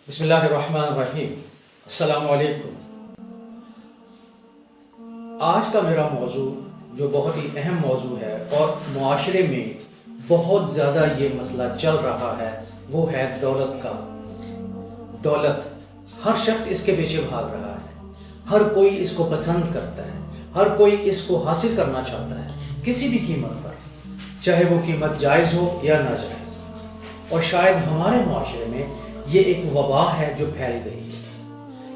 بسم اللہ الرحمن الرحیم۔ السلام علیکم۔ آج کا میرا موضوع جو بہت ہی اہم موضوع ہے اور معاشرے میں بہت زیادہ یہ مسئلہ چل رہا ہے وہ ہے دولت کا۔ دولت، ہر شخص اس کے پیچھے بھاگ رہا ہے، ہر کوئی اس کو پسند کرتا ہے، ہر کوئی اس کو حاصل کرنا چاہتا ہے کسی بھی قیمت پر، چاہے وہ قیمت جائز ہو یا ناجائز۔ اور شاید ہمارے معاشرے میں یہ ایک وبا ہے جو پھیل گئی ہے۔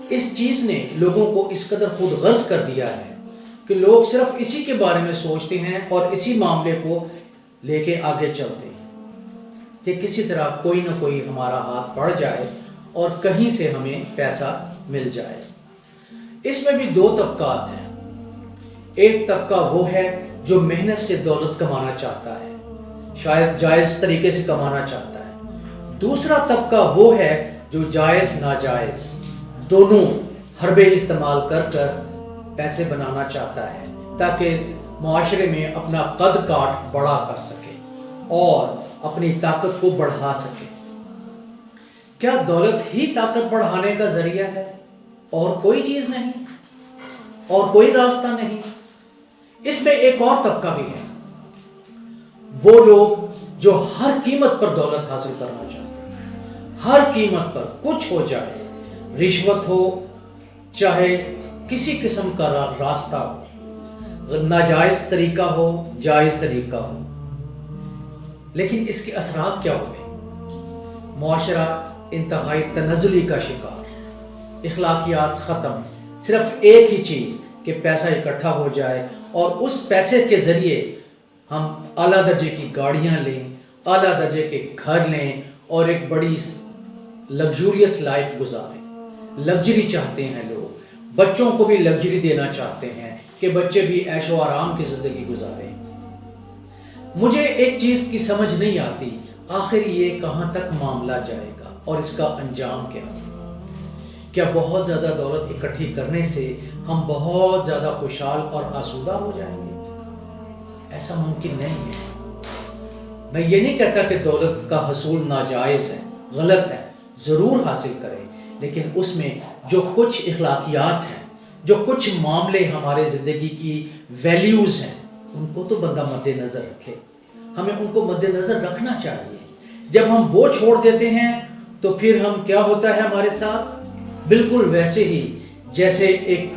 اس چیز نے لوگوں کو اس قدر خود غرض کر دیا ہے کہ لوگ صرف اسی کے بارے میں سوچتے ہیں اور اسی معاملے کو لے کے آگے چلتے ہیں کہ کسی طرح کوئی نہ کوئی ہمارا ہاتھ پڑ جائے اور کہیں سے ہمیں پیسہ مل جائے۔ اس میں بھی دو طبقات ہیں۔ ایک طبقہ وہ ہے جو محنت سے دولت کمانا چاہتا ہے، شاید جائز طریقے سے کمانا چاہتا ہے۔ دوسرا طبقہ وہ ہے جو جائز ناجائز دونوں حربے استعمال کر کر پیسے بنانا چاہتا ہے تاکہ معاشرے میں اپنا قد کاٹ بڑا کر سکے اور اپنی طاقت کو بڑھا سکے۔ کیا دولت ہی طاقت بڑھانے کا ذریعہ ہے اور کوئی چیز نہیں اور کوئی راستہ نہیں؟ اس میں ایک اور طبقہ بھی ہے، وہ لوگ جو ہر قیمت پر دولت حاصل کرنا چاہتے ہیں، ہر قیمت پر کچھ ہو جائے، رشوت ہو چاہے کسی قسم کا راستہ ہو، ناجائز طریقہ ہو جائز طریقہ ہو۔ لیکن اس کے اثرات کیا ہوئے؟ معاشرہ انتہائی تنزلی کا شکار، اخلاقیات ختم، صرف ایک ہی چیز کہ پیسہ اکٹھا ہو جائے اور اس پیسے کے ذریعے ہم اعلیٰ درجے کی گاڑیاں لیں، اعلیٰ درجے کے گھر لیں اور ایک بڑی لگژریس لائف گزاریں۔ لگژری چاہتے ہیں لوگ، بچوں کو بھی لگژری دینا چاہتے ہیں کہ بچے بھی عیش و آرام کی زندگی گزاریں۔ مجھے ایک چیز کی سمجھ نہیں آتی، آخر یہ کہاں تک معاملہ جائے گا اور اس کا انجام کیا ہوگا؟ کیا بہت زیادہ دولت اکٹھی کرنے سے ہم بہت زیادہ خوشحال اور آسودہ ہو جائیں گے؟ ایسا ممکن نہیں ہے۔ میں یہ نہیں کہتا کہ دولت کا حصول ناجائز ہے، غلط ہے، ضرور حاصل کریں، لیکن اس میں جو کچھ اخلاقیات ہیں، جو کچھ معاملے ہمارے زندگی کی ویلیوز ہیں، ان کو تو بندہ مد نظر رکھے۔ ہمیں ان کو مد نظر رکھنا چاہیے۔ جب ہم وہ چھوڑ دیتے ہیں تو پھر ہم کیا ہوتا ہے ہمارے ساتھ؟ بالکل ویسے ہی جیسے ایک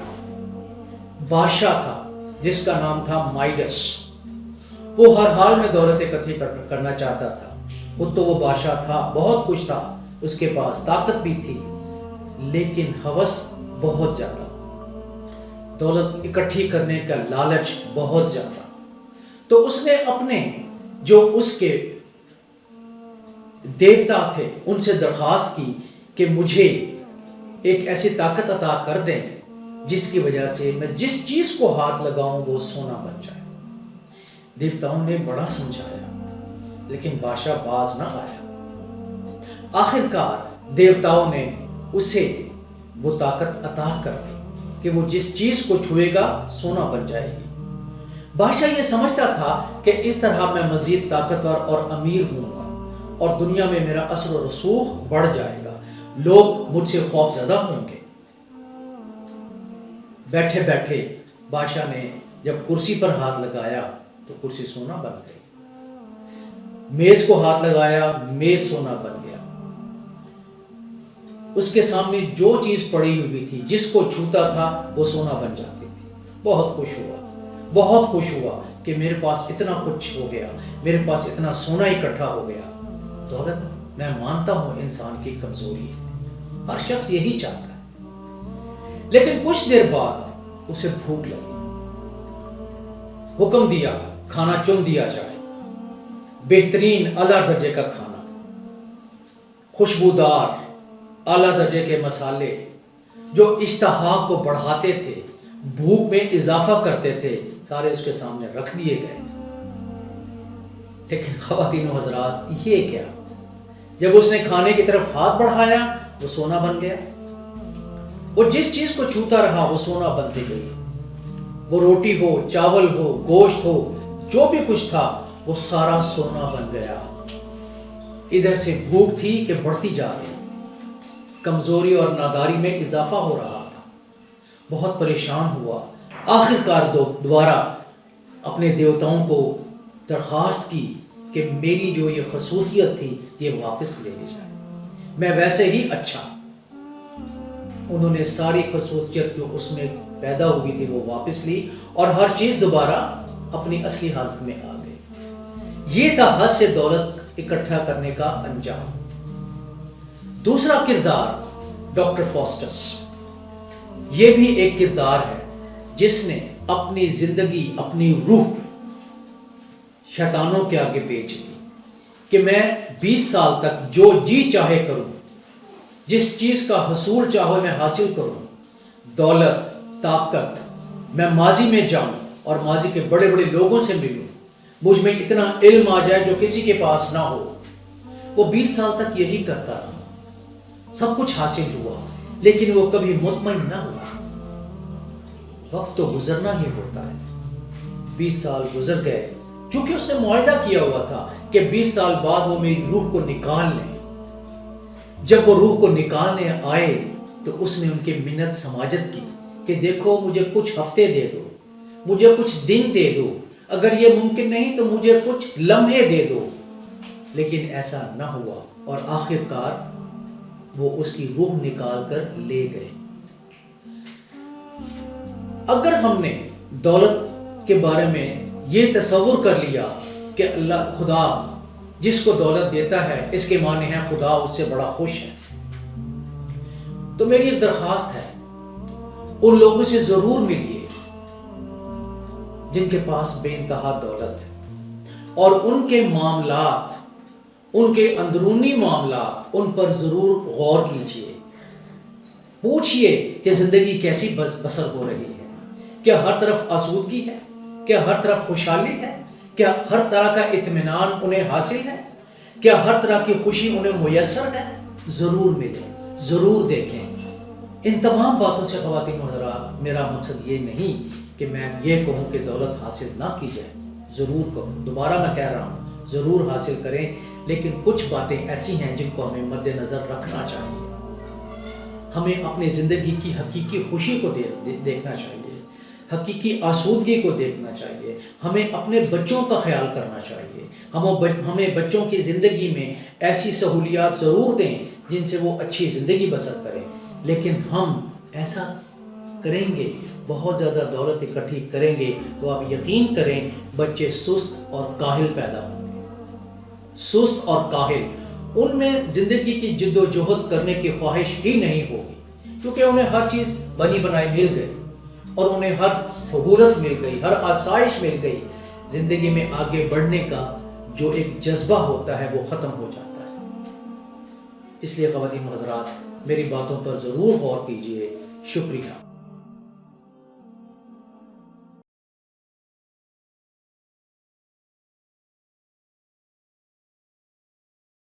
بادشاہ تھا جس کا نام تھا مائڈس۔ وہ ہر حال میں دولت اکٹھی کرنا چاہتا تھا، خود تو وہ بادشاہ تھا، بہت کچھ تھا اس کے پاس، طاقت بھی تھی، لیکن ہوس بہت زیادہ، دولت اکٹھی کرنے کا لالچ بہت زیادہ۔ تو اس نے اپنے جو اس کے دیوتا تھے ان سے درخواست کی کہ مجھے ایک ایسی طاقت عطا کر دیں جس کی وجہ سے میں جس چیز کو ہاتھ لگاؤں وہ سونا بن جائے۔ دیوتاؤں نے بڑا سمجھایا لیکن بادشاہ باز نہ آیا۔ آخر کار دیوتاؤں نے اسے وہ طاقت عطا کر دی کہ وہ جس چیز کو چھوئے گا سونا بن جائے گی۔ بادشاہ یہ سمجھتا تھا کہ اس طرح میں مزید طاقتور اور امیر ہوں گا اور دنیا میں میرا اثر و رسوخ بڑھ جائے گا، لوگ مجھ سے خوف زدہ ہوں گے۔ بیٹھے بیٹھے بادشاہ نے جب کرسی پر ہاتھ لگایا تو کرسی سونا بن گئی، میز کو ہاتھ لگایا میز سونا بن گیا۔ اس کے سامنے جو چیز پڑی ہوئی تھی جس کو چھوتا تھا وہ سونا بن جاتی تھی۔ بہت خوش ہوا، بہت خوش ہوا کہ میرے پاس اتنا کچھ ہو گیا، میرے پاس اتنا سونا اکٹھا ہو گیا۔ دولت، میں مانتا ہوں انسان کی کمزوری ہے، ہر شخص یہی چاہتا ہے، لیکن کچھ دیر بعد اسے بھوک لگی، حکم دیا کھانا چن دیا جائے، بہترین اعلیٰ درجے کا کھانا، خوشبودار اعلیٰ درجے کے مسالے جو اشتہا کو بڑھاتے تھے، بھوک میں اضافہ کرتے تھے، سارے اس کے سامنے رکھ دیے گئے۔ لیکن خواتین و حضرات، یہ کیا؟ جب اس نے کھانے کی طرف ہاتھ بڑھایا وہ سونا بن گیا۔ وہ جس چیز کو چھوتا رہا وہ سونا بنتی گئی۔ وہ روٹی ہو، چاول ہو، گوشت ہو، جو بھی کچھ تھا وہ سارا سونا بن گیا۔ ادھر سے بھوک تھی کہ بڑھتی جا رہی، کمزوری اور ناداری میں اضافہ ہو رہا تھا. بہت پریشان ہوا. آخرکار دوبارہ اپنے دیوتاؤں کو درخواست کی کہ میری جو یہ خصوصیت تھی یہ واپس لے لی جائے. میں ویسے ہی اچھا. انہوں نے ساری خصوصیت جو اس میں پیدا ہوئی تھی وہ واپس لی اور ہر چیز دوبارہ اپنی اصلی حالت میں آ گئی. یہ تھا حد سے دولت اکٹھا کرنے کا انجام. دوسرا کردار ڈاکٹر فاسٹس. یہ بھی ایک کردار ہے جس نے اپنی زندگی، اپنی روح شیطانوں کے آگے بیچ دی کہ میں 20 سال تک جو جی چاہے کروں، جس چیز کا حصول چاہو میں حاصل کروں، دولت، طاقت. میں ماضی میں جاؤں اور ماضی کے بڑے بڑے لوگوں سے ملوں، مجھ میں اتنا علم آ جائے جو کسی کے پاس نہ ہو. وہ 20 سال تک یہی کرتا رہا. سب کچھ حاصل ہوا لیکن وہ کبھی مطمئن نہ ہوا. وقت تو گزرنا ہی ہوتا ہے. 20 سال گزر گئے چونکہ اس نے معاہدہ کیا ہوا تھا کہ 20 سال بعد وہ میری روح کو نکال لیں. جب وہ روح کو نکالنے آئے تو اس نے ان کی منت سماجت کی کہ دیکھو مجھے کچھ ہفتے دے دو، مجھے کچھ دن دے دو، اگر یہ ممکن نہیں تو مجھے کچھ لمحے دے دو. لیکن ایسا نہ ہوا اور آخرکار وہ اس کی روح نکال کر لے گئے. اگر ہم نے دولت کے بارے میں یہ تصور کر لیا کہ اللہ خدا جس کو دولت دیتا ہے اس کے معنی ہے خدا اس سے بڑا خوش ہے، تو میری ایک درخواست ہے، ان لوگوں سے ضرور ملیے جن کے پاس بے انتہا دولت ہے اور ان کے معاملات، ان کے اندرونی معاملات، ان پر ضرور غور کیجیے. پوچھئے کہ زندگی کیسی بسر ہو رہی ہے. کیا ہر طرف آسودگی ہے؟ کیا ہر طرف خوشحالی ہے؟ کیا ہر طرح کا اطمینان انہیں حاصل ہے؟ کیا ہر طرح کی خوشی انہیں میسر ہے؟ ضرور ملیں، ضرور دیکھیں. ان تمام باتوں سے خواتین و حضرات میرا مقصد یہ نہیں کہ میں یہ کہوں کہ دولت حاصل نہ کی جائے. ضرور کرو، دوبارہ میں کہہ رہا ہوں ضرور حاصل کریں، لیکن کچھ باتیں ایسی ہیں جن کو ہمیں مد نظر رکھنا چاہیے. ہمیں اپنی زندگی کی حقیقی خوشی کو دیکھنا چاہیے، حقیقی آسودگی کو دیکھنا چاہیے. ہمیں اپنے بچوں کا خیال کرنا چاہیے. ہمیں بچوں کی زندگی میں ایسی سہولیات ضرور دیں جن سے وہ اچھی زندگی بسر کریں. لیکن ہم ایسا کریں گے، بہت زیادہ دولت اکٹھی کریں گے تو آپ یقین کریں بچے سست اور کاہل پیدا ہوں گے. سست اور کاہل، ان میں زندگی کی جد و جہد کرنے کی خواہش ہی نہیں ہوگی کیونکہ انہیں ہر چیز بنی بنائی مل گئی اور انہیں ہر سہولت مل گئی، ہر آسائش مل گئی. زندگی میں آگے بڑھنے کا جو ایک جذبہ ہوتا ہے وہ ختم ہو جاتا ہے. اس لیے خواتین و حضرات میری باتوں پر ضرور غور کیجیے. شکریہ.